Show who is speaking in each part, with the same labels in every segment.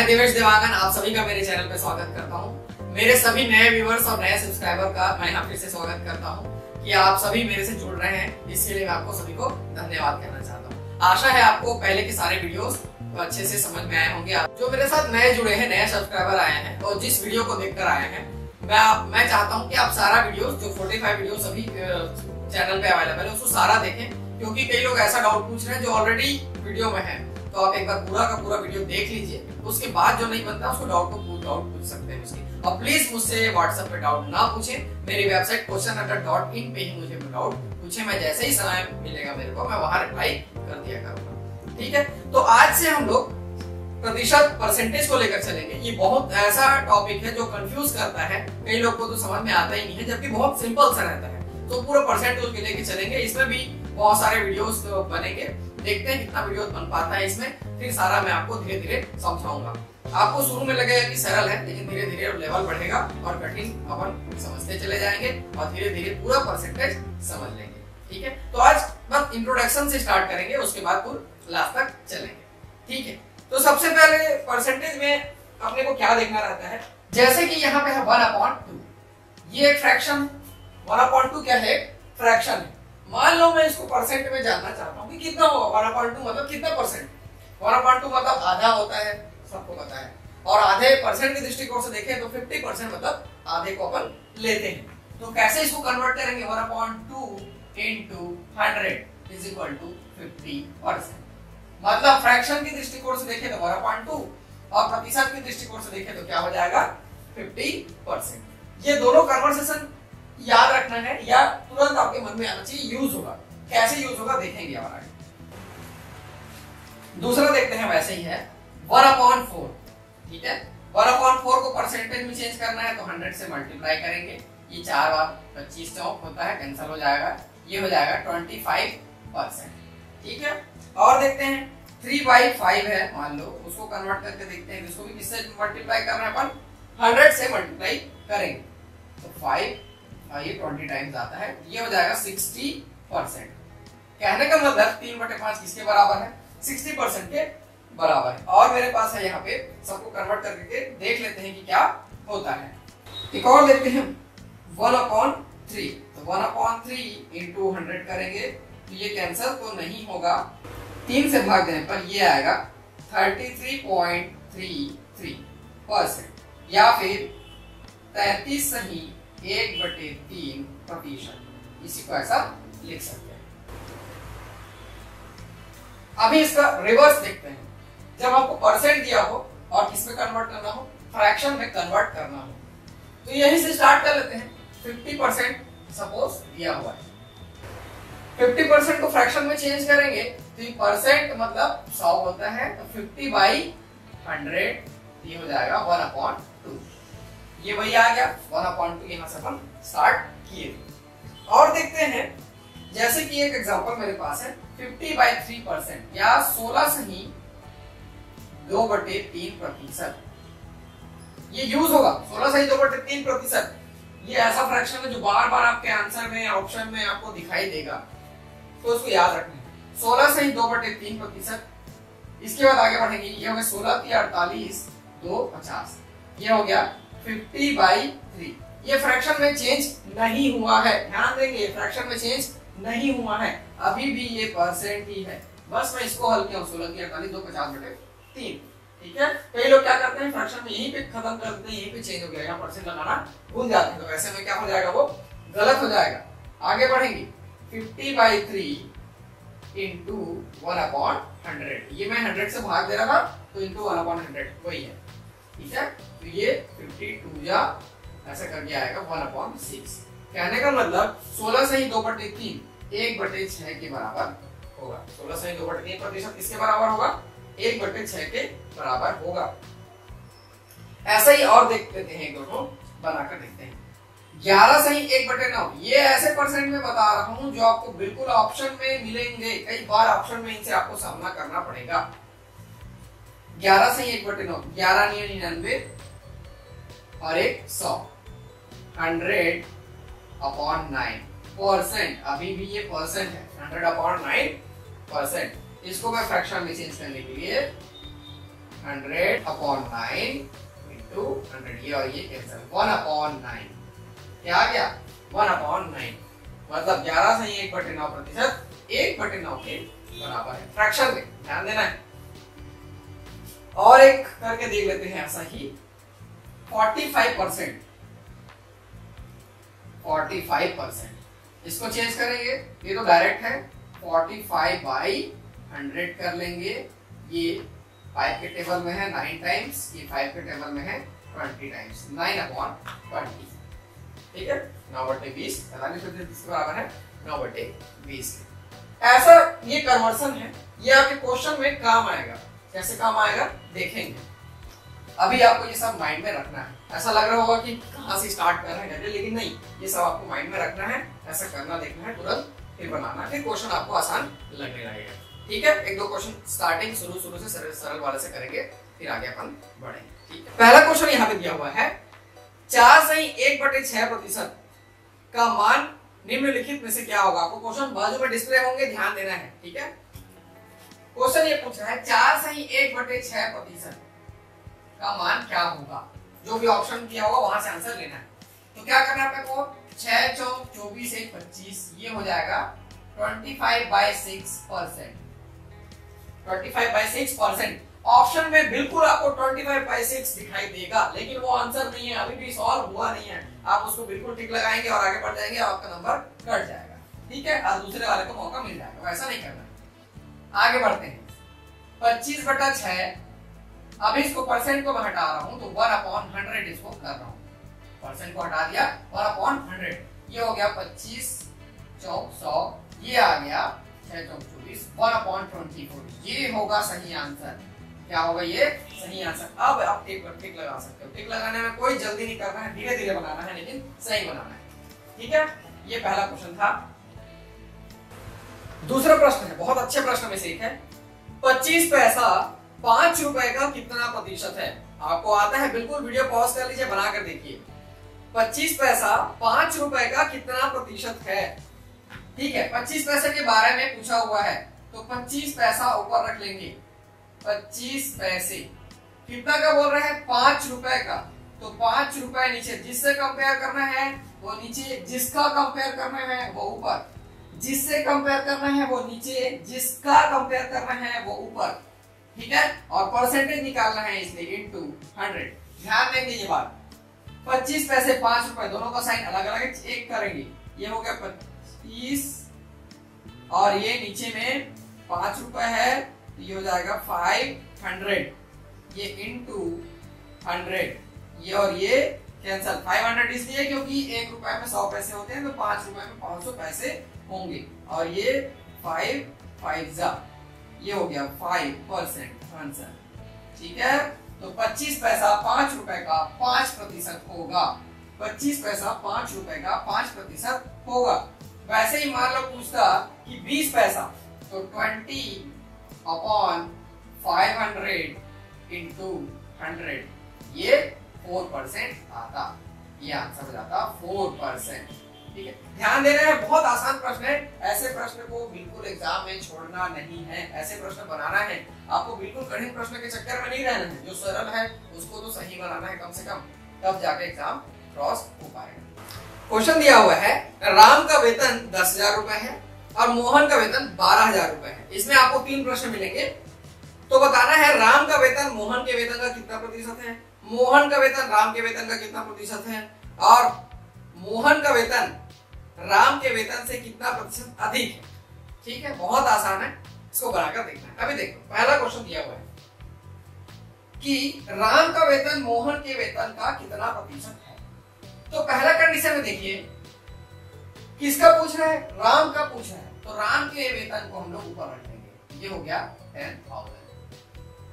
Speaker 1: दिवेश देवांगन आप सभी का मेरे चैनल पे स्वागत करता हूँ। मेरे सभी नए व्यूअर्स और नए सब्सक्राइबर का मैं यहाँ फिर से स्वागत करता हूँ कि आप सभी मेरे से जुड़ रहे हैं। इसके लिए मैं आपको सभी को धन्यवाद कहना चाहता हूँ। आशा है आपको पहले के सारे वीडियोस अच्छे से समझ में आए होंगे। आप जो मेरे साथ नए जुड़े हैं, नए सब्सक्राइबर आए हैं और जिस वीडियो को देखकर आए हैं, मैं चाहता हूँ कि आप सारा वीडियो जो 45 वीडियो सभी चैनल पे अवेलेबल है उसको सारा देखें, क्योंकि कई लोग ऐसा डाउट पूछ रहे हैं जो ऑलरेडी वीडियो में है। तो आप एक बार पूरा का पूरा वीडियो देख लीजिए, उसके बाद जो नहीं बनता उसको डाउट पूछ सकते हैं उसकी। और प्लीज मुझसे व्हाट्सएप पे डाउट ना पूछें, मेरी वेबसाइट questionnatter.in पे ही मुझे डाउट पूछें। मैं जैसे ही समय मिलेगा मेरे को, मैं वहां रिप्लाई कर दिया करूंगा। ठीक है, तो आज से हम लोग प्रतिशत परसेंटेज को लेकर चलेंगे। ये बहुत ऐसा टॉपिक है जो कंफ्यूज करता है, कई लोग को तो समझ में आता ही नहीं है, जबकि बहुत सिंपल सा रहता है। तो पूरा परसेंटेज के लेकर चलेंगे। इसमें भी बहुत सारे वीडियोस बनेंगे, देखते हैं कितना वीडियो बन पाता है इसमें। फिर सारा मैं आपको धीरे धीरे समझाऊंगा। आपको शुरू में लगेगा कि सरल है, लेकिन धीरे धीरे लेवल बढ़ेगा और कठिन अपन समझते चले जाएंगे और धीरे धीरे पूरा परसेंटेज समझ लेंगे। ठीक है, तो आज बस इंट्रोडक्शन से स्टार्ट करेंगे, उसके बाद पूरा लास्ट तक चलेंगे। ठीक है, तो सबसे पहले परसेंटेज में अपने को क्या देखना रहता है, जैसे कि यहाँ पे है 1/2। ये एक फ्रैक्शन 1/2 क्या है, फ्रैक्शन है। मान लो मैं इसको परसेंट में जानना चाहता हूँ कि कितना होगा 1/2 मतलब कितना परसेंट। 1/2 मतलब आधा होता है, सबको पता है। और आधे परसेंट के दृष्टिकोण से देखें तो 50% मतलब आधे को अपन लेते हैं। तो कैसे इसको कन्वर्ट करेंगे, 1/2 into 100 is equal to 50%। मतलब फ्रैक्शन की दृष्टिकोण से देखें तो 1/2 और प्रतिशत की दृष्टिकोण से देखें तो क्या हो जाएगा, 50%। ये दोनों कन्वर्सेशन याद रखना है या तुरंत आपके मन में आना चाहिए, यूज होगा। कैसे यूज होगा देखेंगे हमारा। दूसरा देखते हैं, वैसे ही है 1/4। ठीक है, 1/4 को परसेंटेज में चेंज करना है तो 100 से मल्टीप्लाई करेंगे। ये 4 बार 25 चौक होता है, कैंसिल हो जाएगा। ये हो जाएगा 25%। ठीक है, और देखते हैं 3/5 है, मान लो उसको कन्वर्ट करके देखते हैं। इसको भी किससे मल्टीप्लाई करना है, अपन 100 से मल्टीप्लाई करेंगे तो 5 ये 20 टाइम्स आता है। ये हो जाएगा 60%। कहने का मतलब 3/5 किसके बराबर है, 60% के बराबर है। और मेरे पास है यहाँ पे, सबको कन्वर्ट करके देख लेते हैं कि क्या होता है। एक और देखते हैं 1/3। तो 1/3 into 100 करेंगे तो ये कैंसिल तो नहीं होगा, 3 से भाग देने पर ये आएगा 33.33% या फिर 33 सही 1/3%। इसी को ऐसा लिख सकते हैं। अभी इसका रिवर्स देखते हैं। जब आपको परसेंट दिया हो और किस में कन्वर्ट करना हो, फ्रैक्शन में कन्वर्ट करना हो, तो यहीं से स्टार्ट कर लेते हैं। 50% सपोज दिया हुआ है, 50% को फ्रैक्शन में चेंज करेंगे तो ये परसेंट मतलब 100 होता है, तो 50/100 ये हो जाएगा 1/2। ये वही आ गया 1/2। यहाँ से अपन स्टार्ट किए। और देखते हैं, जैसे कि एक एग्जांपल मेरे पास है 50/3% या 16 सही 2/3%। ये यूज होगा 16 सही 2/3%। ये ऐसा फ्रैक्शन है जो बार बार आपके आंसर में, ऑप्शन में आपको दिखाई देगा, तो उसको याद रखना है। 16 सही 2/3%। इसके बाद आगे बढ़ेंगे। ये हो गया 16 × 48 2 50। ये हो गया 50/3। ये फ्रैक्शन में चेंज नहीं हुआ है, ध्यान देंगे, फ्रैक्शन में चेंज नहीं हुआ है, अभी भी ये परसेंट ही है। बस मैं इसको हल किया 16 × 48 2 50/3। ठीक है, कई लोग क्या करते हैं, फ्रैक्शन में यहीं पे खत्म कर देते हैं, यहीं पे चेंज हो गया, यहाँ परसेंट लगाना भूल जाते हैं, तो ऐसे में क्या हो जाएगा, वो गलत हो जाएगा। आगे बढ़ेंगे 50/3 into 1/100। ये मैं 100 से भाग दे रहा था तो into 1/100 वही है। ठीक है, तो ये 52 या ऐसा करके आएगा 1/6। कहने का मतलब 16 सही 2/3 1/6 के बराबर होगा। 16 सही 2/3% किसके बराबर होगा, 1/6 के बराबर होगा। ऐसा ही और देख लेते हैं, दोनों बनाकर देखते हैं। 11 सही 1/9। ये ऐसे परसेंट में बता रहा हूं जो आपको बिल्कुल ऑप्शन में मिलेंगे, कई बार ऑप्शन में इनसे आपको सामना करना पड़ेगा। 11 सही 1/9, 11 × 99 और 100, 100/9%। अभी भी ये परसेंट है, 100/9%। इसको मैं फ्रैक्शन में चेंज करने के लिए 100 अपॉन 9 इंटू 100, ये और ये कैंसिल, 1 अपॉन 9 क्या आ गया 1 अपॉन 9, मतलब 11 सही 1/9%, 1/9 के बराबर है। फ्रैक्शन में ध्यान देना है। और एक करके देख लेते हैं ऐसा ही 45%, 45%, इसको चेंज करेंगे, ये तो डायरेक्ट है, 45/100 कर लेंगे, ये 5 के टेबल में है 9 टाइम्स, ये 5 के टेबल में है 20 टाइम्स, 9/20, ठीक है, 9/20, 45% इसके बराबर है 9/20। ऐसा ये कन्वर्सन है, ये आपके क्वेश्चन में काम आएगा। कैसे काम आएगा देखेंगे। अभी आपको ये सब माइंड में रखना है। ऐसा लग रहा होगा कि कहां से स्टार्ट कर रहे हैं, लेकिन नहीं, ये सब आपको माइंड में रखना है, ऐसा करना देखना है, तुरंत फिर बनाना, फिर क्वेश्चन आपको आसान लगने लगेगा। ठीक है, एक दो क्वेश्चन स्टार्टिंग शुरू से सरल वाले से करेंगे, फिर आगे अपन बढ़ेंगे। ठीक है, पहला क्वेश्चन यहाँ पे दिया हुआ है 4.1/6% का मान निम्नलिखित में से क्या होगा। आपको क्वेश्चन बाजू में डिस्प्ले होंगे, ध्यान देना है। ठीक है, क्वेश्चन ये पूछ रहा है 4.1/6% का मान क्या होगा। जो भी ऑप्शन दिया होगा वहां से आंसर लेना है। तो क्या करना है अपने को, 6 चौक 24 1 25, ये हो जाएगा 25/6%, 25/6%। ऑप्शन में बिल्कुल आपको 25/6 दिखाई देगा, लेकिन वो आंसर नहीं है, अभी भी सॉल्व हुआ नहीं है। आप उसको बिल्कुल टिक लगाएंगे और आगे बढ़ जाएंगे, आपका नंबर कट जाएगा। ठीक है, और दूसरे वाले को मौका मिल जाएगा। वैसा नहीं करना। आगे बढ़ते हैं, 25/6, अभी इसको परसेंट को मैं हटा रहा हूं, तो 1/100 इसको कर रहा हूं, परसेंट को हटा दिया, 1/100, ये हो गया 25 चौक 100, ये आ गया 6 चौक 24, 1/24, ये होगा सही आंसर। क्या होगा ये सही आंसर। अब आप टिक लगा सकते हो। टिक लगाने में कोई जल्दी नहीं करना है, धीरे धीरे बनाना है, लेकिन सही बनाना है। ठीक है, ये पहला क्वेश्चन था। दूसरा प्रश्न है, बहुत अच्छे प्रश्न में से एक है, 25 पैसा 5 रुपए का कितना प्रतिशत है। आपको आता है, बिल्कुल वीडियो पॉज कर लीजिए, बनाकर देखिए। 25 पैसा 5 रुपए का कितना प्रतिशत है। ठीक है, 25 पैसे के बारे में पूछा हुआ है, तो 25 पैसा ऊपर रख लेंगे। 25 पैसे कितना का बोल रहे हैं, 5 रुपए का, तो 5 रुपए नीचे, जिससे कंपेयर करना है वो नीचे, जिसका कंपेयर करना है वो ऊपर, जिससे कंपेयर करना है वो नीचे, जिसका कंपेयर करना है वो ऊपर। ठीक है, और परसेंटेज निकालना है इसलिए इनटू 100। ध्यान देंगे ये बात, 25 पैसे 5 रुपए, दोनों का साइन अलग अलग एक करेंगे। ये हो गया 25 और ये नीचे में 5 रुपए है, तो ये हो जाएगा 500, ये इनटू 100, ये और ये कैंसल। 500 इसलिए क्योंकि 1 रुपए में 100 पैसे होते हैं, तो 5 रुपए में 500 पैसे होंगे, और ये 5 5 ये हो गया 5% आंसर। ठीक है, तो 25 पैसा 5 रुपए का 5% होगा। 25 पैसा 5 रुपए का 5% होगा। वैसे ही मान लो पूछता कि 20 पैसा, तो 20/500 इंटू 100, ये 4% आता, ये आंसर हो जाता 4%। ठीक है, ध्यान देना है, बहुत आसान प्रश्न है। ऐसे प्रश्न को बिल्कुल एग्जाम में छोड़ना नहीं है, ऐसे प्रश्न बनाना है। आपको बिल्कुल कठिन प्रश्न के चक्कर में नहीं रहना है, जो सरल है उसको तो सही बनाना है कम से कम, तब जाके एग्जाम क्रॉस हो पाएगा। क्वेश्चन दिया हुआ है, राम का वेतन 10,000 रुपए है और मोहन का वेतन 12,000 रुपए है। इसमें आपको 3 प्रश्न मिलेंगे, तो बताना है राम का वेतन मोहन के वेतन का कितना प्रतिशत है, मोहन का वेतन राम के वेतन का कितना प्रतिशत है, और मोहन का वेतन राम के वेतन से कितना प्रतिशत अधिक है। ठीक है, बहुत आसान है, इसको बनाकर देखना है। अभी देखो, पहला क्वेश्चन दिया हुआ है कि राम का वेतन मोहन के वेतन का कितना प्रतिशत है। तो पहला कंडीशन में देखिए, किसका पूछ रहा है, राम का पूछ रहा है, तो राम के वेतन को हम लोग ऊपर रख देंगे, ये हो गया 10,000।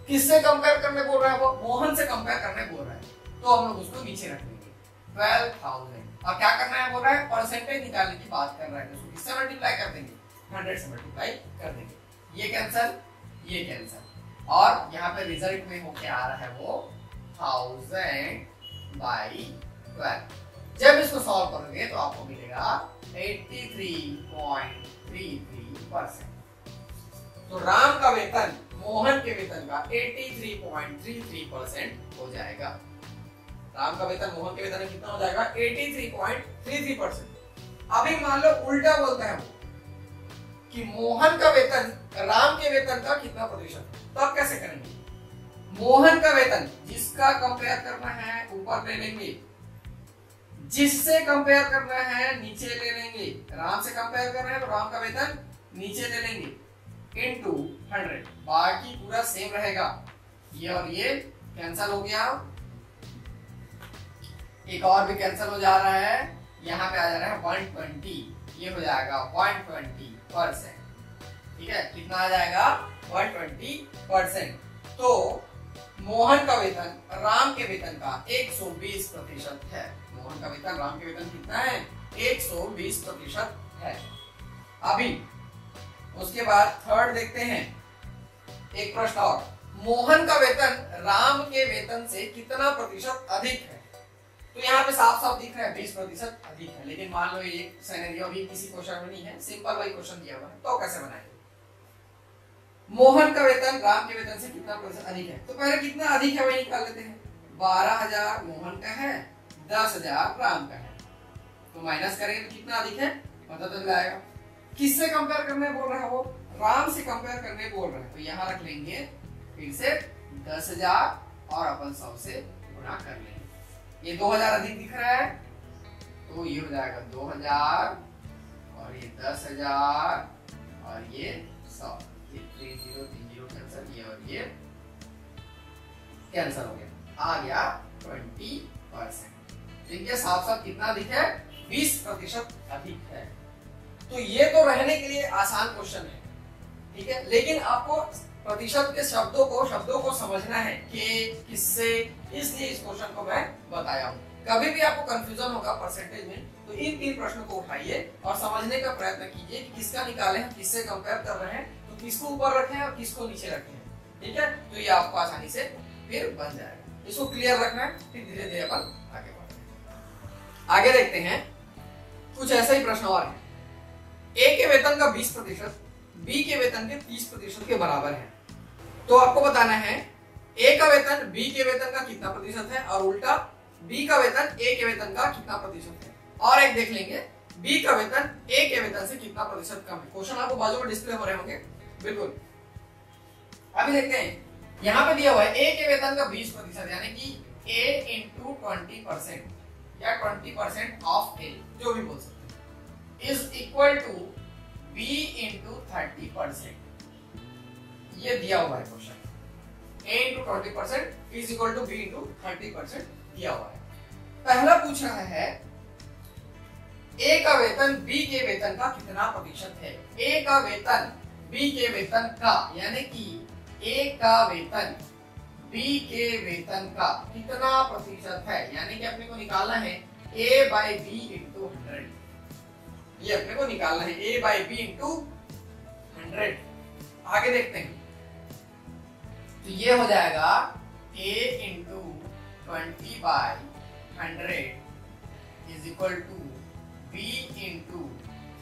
Speaker 1: किससे कंपेयर करने बोल रहा है वो, मोहन से कंपेयर करने बोल रहा है, तो हम लोग उसको नीचे रख देंगे 12,000। और क्या करना है बोल रहा है, परसेंटेज निकालने की बात कर रहा है, तो किससे मल्टीप्लाई कर देंगे, 100 से मल्टीप्लाई कर देंगे। ये कैंसल, ये कैंसल, और यहाँ पे रिजल्ट में होके आ रहा है वो 1000/12। जब इसको सॉल्व करोगे तो आपको मिलेगा 83.33%। तो राम का वेतन मोहन के वेतन का 83.33% हो जाएगा। राम का वेतन मोहन के वेतन में कितना हो जाएगा? 83.33%। अभी मान लो उल्टा बोलता है वो कि मोहन का वेतन राम के वेतन का कितना प्रतिशत है, तब कैसे करेंगे? मोहन का वेतन जिसका कंपेयर करना है ऊपर ले लेंगे, जिससे कंपेयर करना है नीचे ले लेंगे। राम से कंपेयर कर रहे हैं तो राम का वेतन नीचे ले लेंगे इनटू 100, बाकी पूरा सेम रहेगा। ये और ये कैंसिल हो गया, एक और भी कैंसिल हो जा रहा है, यहाँ पे आ जा रहा है 120, ये हो जाएगा 120%। ठीक है, कितना आ जाएगा? 120%। तो मोहन का वेतन राम के वेतन का 120% है। मोहन का वेतन राम के वेतन कितना है? 120% है। अभी उसके बाद थर्ड देखते हैं, एक प्रश्न और, मोहन का वेतन राम के वेतन से कितना प्रतिशत अधिक है? तो यहाँ पे साफ साफ दिख रहा है 20% अधिक है, लेकिन मान लो ये सिनेरियो भी किसी क्वेश्चन में नहीं है, सिंपल वही क्वेश्चन दिया हुआ है, तो कैसे बनाएंगे? मोहन का वेतन राम के वेतन से कितना प्रतिशत अधिक है, तो पहले कितना अधिक है वही निकाल लेते हैं। 12,000 मोहन का है, 10,000 राम का है, तो माइनस करेंगे तो कितना अधिक है पता चल जाएगा। किससे कंपेयर करने बोल रहा है वो? राम से कंपेयर करने बोल रहा है, तो यहाँ रख लेंगे फिर से 10,000 और अपन 100 से गुणा कर लेंगे। ये 2,000 अधिक दिख रहा है तो ये हो जाएगा 2,000 और ये 10,000 और ये 100, ये 30 कैंसिल, ये और ये कैंसिल हो गया, आ गया 20%। देखिए साफ साफ कितना अधिक है? 20% अधिक है। तो ये तो रहने के लिए आसान क्वेश्चन है, ठीक है, लेकिन आपको प्रतिशत के शब्दों को समझना है कि किससे, इसलिए इस क्वेश्चन को मैं बताया हूँ। कभी भी आपको कंफ्यूजन होगा परसेंटेज में तो इन 3 प्रश्नों को उठाइए और समझने का प्रयत्न कीजिए कि किसका निकाले हैं, किससे कंपेयर कर रहे हैं, तो किसको ऊपर रखे हैं और किसको नीचे रखे हैं। ठीक है, तो ये आपको आसानी से फिर बन जाएगा। इसको क्लियर रखना है, फिर धीरे धीरे अपन आगे बढ़ते हैं। आगे देखते हैं, कुछ ऐसा ही प्रश्न और है। ए के वेतन का 20% बी के वेतन के 30% के बराबर है, तो आपको बताना है ए का वेतन बी के वेतन का कितना प्रतिशत है और उल्टा बी का वेतन ए के वेतन का कितना प्रतिशत है। और एक देख लेंगे बी का वेतन ए के वेतन से कितना प्रतिशत कम है। क्वेश्चन आपको बाजू में डिस्प्ले हो रहे होंगे, बिल्कुल। अभी देखते हैं, यहाँ पे दिया हुआ है ए के वेतन का 20%, यानी कि ए इंटू 20% या 20% ऑफ ए, जो भी बोल सकते हैं, is equal to B into 30%। ये दिया हुआ है question, a into 20% is equal to B into 30% दिया हुआ है। पहला पूछ रहा है a का वेतन b के वेतन का कितना प्रतिशत है। a का वेतन b के वेतन का, यानी कि a का वेतन b के वेतन का कितना प्रतिशत है, यानी कि अपने को निकालना है a बाई बी इंटू 100। ये अपने को निकालना है a बाई बी इंटू 100। आगे देखते हैं, तो ये हो जाएगा a into 20 by 100 is equal to b into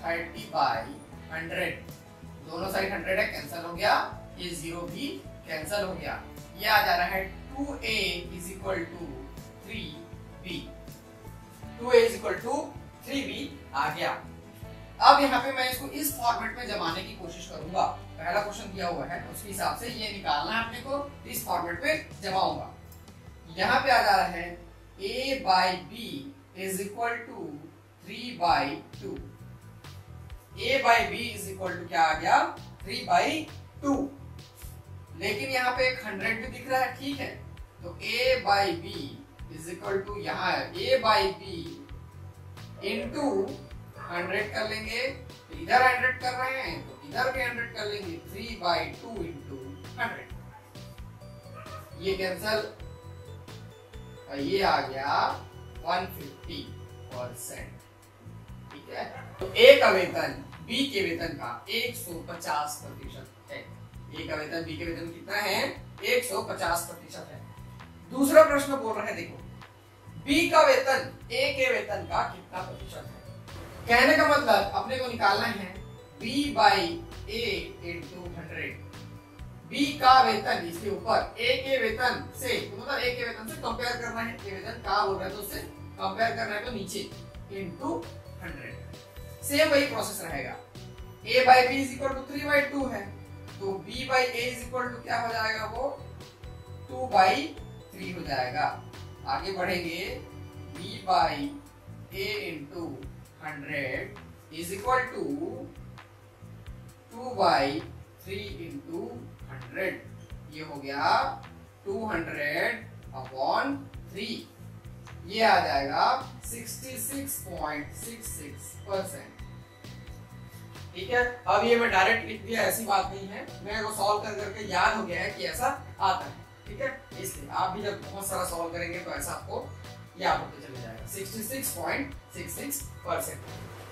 Speaker 1: 30 by 100। दोनों साइड 100 है, कैंसिल हो गया, ये 0 भी कैंसिल हो गया। ये आ जा रहा है 2a is equal to 3b। 2a is equal to 3b आ गया। अब यहाँ पे मैं इसको इस फॉर्मेट में जमाने की कोशिश करूंगा। पहला क्वेश्चन दिया हुआ है, उसके हिसाब से ये निकालना है अपने को, इस फॉर्मेट पे जमाऊंगा। यहाँ पे आ जा रहा है a by B is equal to 3 बाई 2। a by B is equal to क्या आ गया? 3 बाई 2। लेकिन यहाँ पे एक 100 भी दिख रहा है, ठीक है, तो a by B is equal to यहाँ a बाई बी इंटू 100 कर लेंगे, तो इधर 100 कर रहे हैं तो इधर भी 100 कर लेंगे, 3 बाई 2 इंटू 100। ये कैंसल, ये आ गया 150%। ठीक है, तो ए का वेतन बी के वेतन का 150% है। ए का वेतन बी के वेतन कितना है? 150% है। दूसरा प्रश्न बोल रहा है, देखो बी का वेतन ए के वेतन का कितना प्रतिशत है। कहने का मतलब अपने को निकालना है b by A into 100। B का वेतन इसके ऊपर ए के वेतन से, तो मतलब ए के वेतन से कंपेयर करना है, ये वेतन का बोल रहा है तो उससे कंपेयर करना है, तो नीचे इनटू 100। सेम वही प्रोसेस रहेगा। a by b is equal to 3/2 है, तो b by a is equal to क्या हो जाएगा, वो 2/3 हो जाएगा। आगे बढ़ेंगे, b by a into 100 is equal to 2/3 into 100, ये हो गया 200/3, ये आ जाएगा 66.66%। ठीक है, अब ये मैं डायरेक्ट लिख दिया, ऐसी बात नहीं है, मेरे को सॉल्व कर करके याद हो गया है कि ऐसा आता है। ठीक है, इसलिए आप भी जब बहुत सारा सॉल्व करेंगे तो ऐसा आपको याद होते चले जाएगा। 66.66%।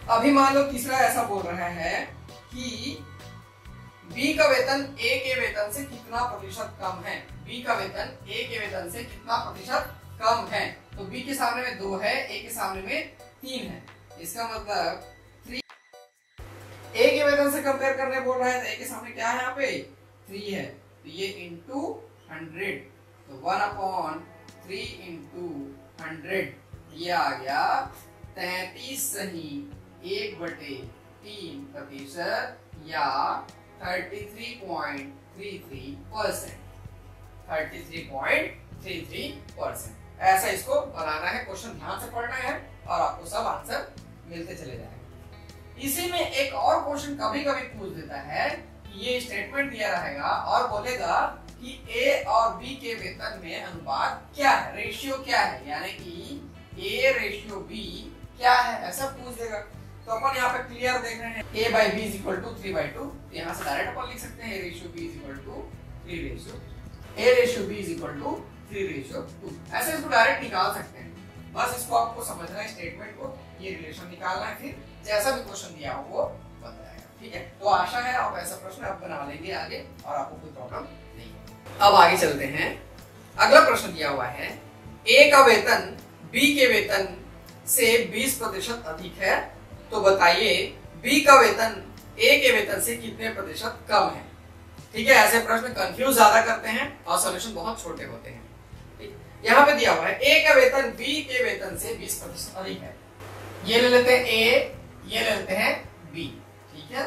Speaker 1: अभी मान लो तीसरा ऐसा बोल रहा है कि बी का वेतन ए के वेतन से कितना प्रतिशत कम है। बी का वेतन ए के वेतन से कितना प्रतिशत कम है, तो बी के सामने में 2 है, ए के सामने में 3 है, इसका मतलब 3 ए के वेतन से कंपेयर करने बोल रहा है, तो ए के सामने क्या है, यहाँ पे 3 है, तो ये इंटू 100, तो 1/3 इंटू 100, ये आ गया 33 सही 1/3% या 33.33%। 33.33%। ऐसा इसको बनाना है, क्वेश्चन ध्यान से पढ़ना है और आपको सब आंसर मिलते चले जाएंगे। इसी में एक और क्वेश्चन कभी कभी पूछ देता है कि ये स्टेटमेंट दिया रहेगा और बोलेगा कि ए और बी के वेतन में अनुपात क्या है, रेशियो क्या है, यानी कि ए रेशियो बी क्या है, ऐसा पूछ देगा। तो अपन यहाँ पे क्लियर देख रहे हैं, a by b is equal to 3/2, यहाँ से डायरेक्ट अपन लिख सकते हैं a ratio b is equal to 3/2। ऐसे इसको डायरेक्ट निकाल सकते हैं, बस इसको आपको समझना है, स्टेटमेंट को, ये रिलेशन निकालना है, फिर जैसा भी क्वेश्चन दिया हो वो बन जाएगा। ठीक है, तो आशा है आप ऐसा प्रश्न आप बना लेंगे आगे और आपको कोई प्रॉब्लम नहीं है। अब आगे चलते हैं, अगला प्रश्न दिया हुआ है, ए का वेतन बी के वेतन से 20% अधिक है, तो बताइए बी का वेतन ए के वेतन से कितने प्रतिशत कम है। ठीक है, ऐसे प्रश्न कंफ्यूज ज्यादा करते हैं और सॉल्यूशन बहुत छोटे होते हैं। यहाँ पे दिया हुआ है ए का वेतन बी के वेतन से 20% अधिक है, ये ले लेते हैं ए, ये ले लेते हैं बी। ठीक है,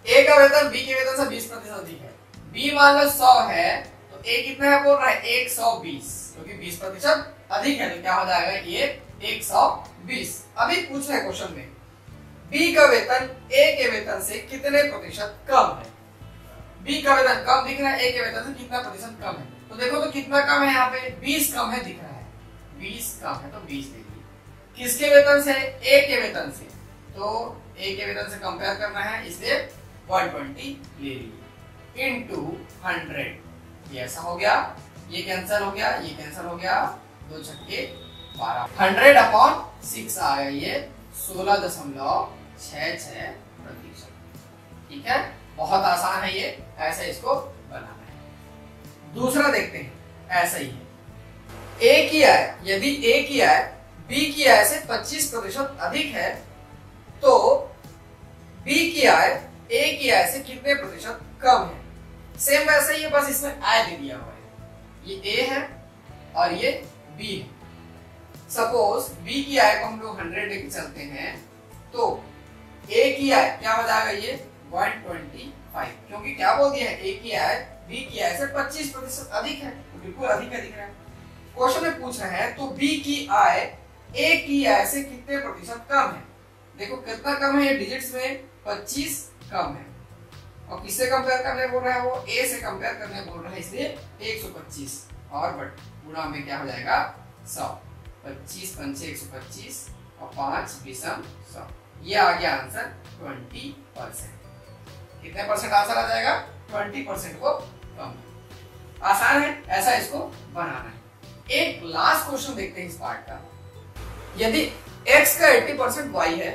Speaker 1: ए का वेतन बी के वेतन से 20% अधिक है, बी मान लो 100 है, तो ए कितना है बोल रहा है 120, क्योंकि 20% अधिक है, तो क्या हो जाएगा ये 120। अभी पूछ रहे क्वेश्चन में बी का वेतन ए के वेतन से कितने प्रतिशत कम है। बी का वेतन कम दिख रहा है, ए के वेतन से कितना प्रतिशत कम है, तो देखो तो कितना कम है, यहाँ पे 20 कम है दिख रहा है, 20 कम है तो 20 देखिए, किसके वेतन से, ए के वेतन से, तो ए के वेतन से कंपेयर करना है, इसलिए 120 ले लीजिए इनटू 100, ये ऐसा हो गया, ये कैंसिल हो गया, ये कैंसिल हो गया, 2 छक्के 12, 100/6 आ गया, ये 16.66%। ठीक है, बहुत आसान है ये, ऐसे इसको बनाना है। दूसरा देखते हैं, ऐसा ही है, ए की आय, यदि ए की आय बी की आय से 25% अधिक है, तो बी की आय ए की आय से कितने प्रतिशत कम है। सेम वैसा ही है, बस इसमें आय दे दिया हुआ है, ये ए है और ये बी है। सपोज बी की आय को हम लोग 100 लेके चलते हैं, तो ए की आय क्या हो जाएगा, ये 125, क्योंकि क्या बोल दिया है, ए की आय बी की आय से 25% अधिक है, तो बिल्कुल अधिक है दिख रहा है। क्वेश्चन में पूछ रहा है, तो बी की आय ए की आय से कितने प्रतिशत कम है। देखो कितना कम है, ये डिजिट्स में 25 कम है, और किससे कंपेयर करने बोल रहा है, वो ए से कंपेयर करने बोल रहा है, इसलिए 125 और गुणा में क्या हो जाएगा 100, 25 पंचे 125 और 5 विषम 100, ये आ गया आंसर 20%। कितने परसेंट आंसर आ जाएगा, 20% को कम। आसान है, ऐसा इसको बनाना है। एक लास्ट क्वेश्चन देखते हैं इस पार्ट का, यदि x का 80% y है,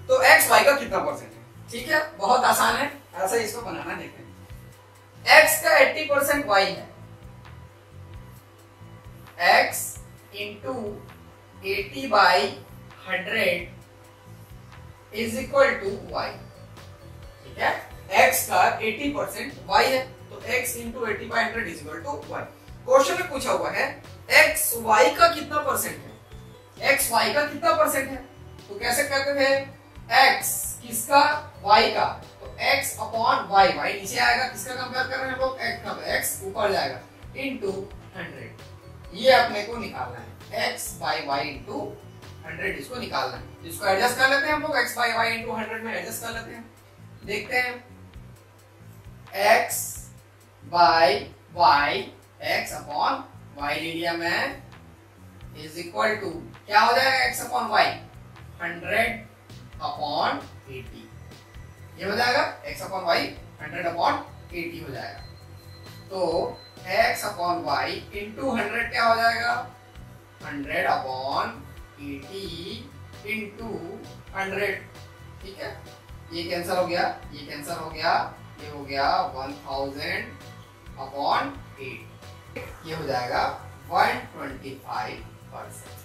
Speaker 1: तो x y का कितना परसेंट है। ठीक है, बहुत आसान है, ऐसा इसको बनाना देखते हैं। x का 80% y है, x into 80/100 is equal to y। ठीक है, x का 80% y है, तो x into 80/100 is equal to y। Question में पूछा हुआ है x y का कितना परसेंट है, x y का कितना परसेंट है, तो कैसे कहते थे x किसका y का, तो x अपॉन y, y नीचे आएगा, किसका कंपेयर कर रहे हैं हम लोग, x का, x ऊपर जाएगा इनटू 100, ये अपने को निकालना है x बाय y इनटू 100, इसको निकालना है। इसको एडजस्ट कर लेते हैं हम लोग, x बाय y इनटू 100 में एडजस्ट कर लेते हैं, देखते हैं x by y, x upon y ले लिया मैं, इज इक्वल टू क्या हो जाएगा, x अपॉन y 100 अपॉन 80, ये हो जाएगा x अपॉन y 100 अपॉन 80 हो जाएगा। तो x अपॉन y इंटू 100 क्या हो जाएगा, 100 अपॉन 80 इंटू 100, ठीक है, ये कैंसिल हो गया, ये कैंसिल हो गया, ये हो गया 1000 अपॉन 8, ये हो जाएगा 125%,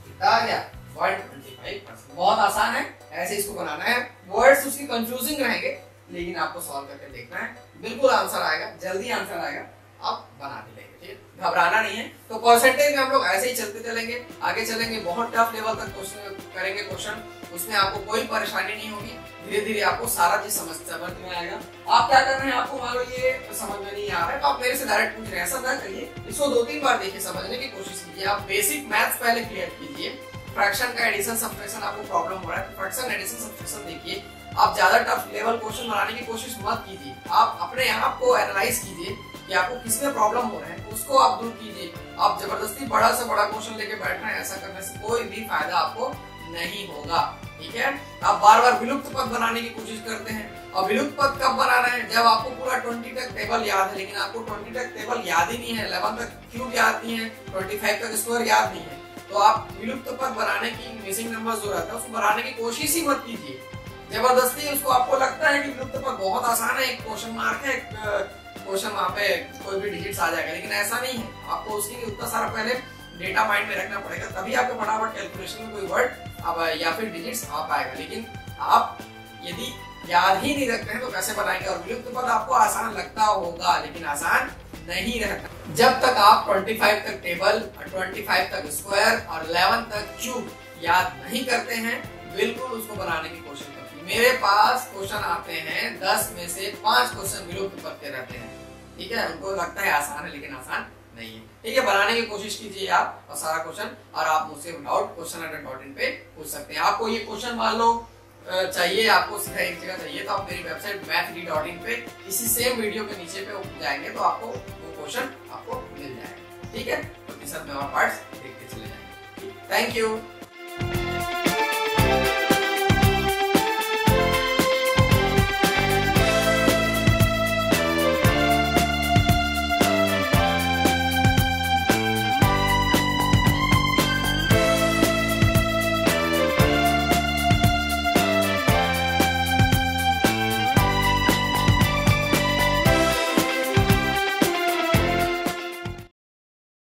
Speaker 1: कितना आ गया 125%। बहुत आसान है, ऐसे इसको बनाना है, वर्ड्स उसकी कंफ्यूजिंग रहेंगे लेकिन आपको सॉल्व करके देखना है, बिल्कुल आंसर आएगा, जल्दी आंसर आएगा, आप बना भी लेंगे, ठीक, घबराना नहीं है। तो परसेंटेज में हम लोग ऐसे ही चलते चलेंगे, आगे चलेंगे, बहुत टफ लेवल तक क्वेश्चन करेंगे, क्वेश्चन उसमें आपको कोई परेशानी नहीं होगी, धीरे धीरे आपको सारा चीज समझ में आएगा। आप क्या कर रहे हैं, आपको मान लो ये समझ में नहीं आ रहा है तो आप मेरे से डायरेक्ट पूछ रहे हैं, ऐसा ना करिए, इसको 2-3 बार देखिए, समझने की कोशिश कीजिए, आप बेसिक मैथ्स पहले क्लियर कीजिए, फ्रैक्शन का एडिशन सब्ट्रैक्शन आपको प्रॉब्लम हो रहा है तो फ्रैक्शन एडिशन सब्ट्रैक्शन देखिए, आप ज्यादा टफ लेवल क्वेश्चन बनाने की कोशिश मत कीजिए, आप अपने आप को एनालाइज कीजिए कि आपको किसमें प्रॉब्लम हो रहा है, उसको आप दूर कीजिए। आप जबरदस्ती बड़ा से बड़ा क्वेश्चन लेके बैठ रहे हैं, ऐसा करने से कोई भी फायदा आपको नहीं होगा, ठीक है। आप बार बार विलुप्त पद बनाने की कोशिश करते हैं, और विलुप्त पद कब बनाना है, जब आपको पूरा 20 तक टेबल याद है, लेकिन आपको 20 तक टेबल याद ही नहीं है, 11 तक क्यूब याद नहीं है, 25 तक स्क्वायर याद नहीं है, तो आप विलुप्त पद बनाने की मिसिंग नंबर जो रहता है उसको बनाने की कोशिश ही मत कीजिए, जबरदस्ती उसको, आपको लगता है कि विलुप्त पद बहुत आसान है, एक क्वेश्चन मार्क है, क्वेश्चन वहां पे कोई भी डिजिट्स आ जाएगा, लेकिन ऐसा नहीं है, आपको उसके लिए उतना सारा पहले डेटा माइंड में रखना पड़ेगा, तभी आपको फटाफट कैलकुलेशन में कोई वर्ड अब या फिर डिजिट्स आ पाएगा। लेकिन आप यदि याद ही नहीं रखते हैं तो कैसे बनाएंगे, और विलुप्त पद आपको आसान लगता होगा लेकिन आसान नहीं रहता। जब तक आप 25 तक टेबल, 25 तक स्क्वायर और 11 तक क्यूब याद नहीं करते हैं, बिल्कुल उसको बनाने की कोशिश करते हैं। मेरे पास क्वेश्चन आते हैं 10 में से 5 क्वेश्चन विलुप्त पद के रहते हैं, ठीक है, उनको लगता है आसान है लेकिन आसान नहीं है, ठीक है, बनाने की कोशिश कीजिए आप और सारा क्वेश्चन, और आप मुझसे डाउट question@in पे पूछ सकते हैं। आपको ये क्वेश्चन मान लो चाहिए, आपको सीधा एक जगह चाहिए तो आप मेरी वेबसाइट math.in पे इसी सेम वीडियो के नीचे पे जाएंगे तो आपको वो क्वेश्चन आपको मिल जाएगा, ठीक है, प्रतिशत में और पार्ट्स देखते चले जाएंगे। Thank you.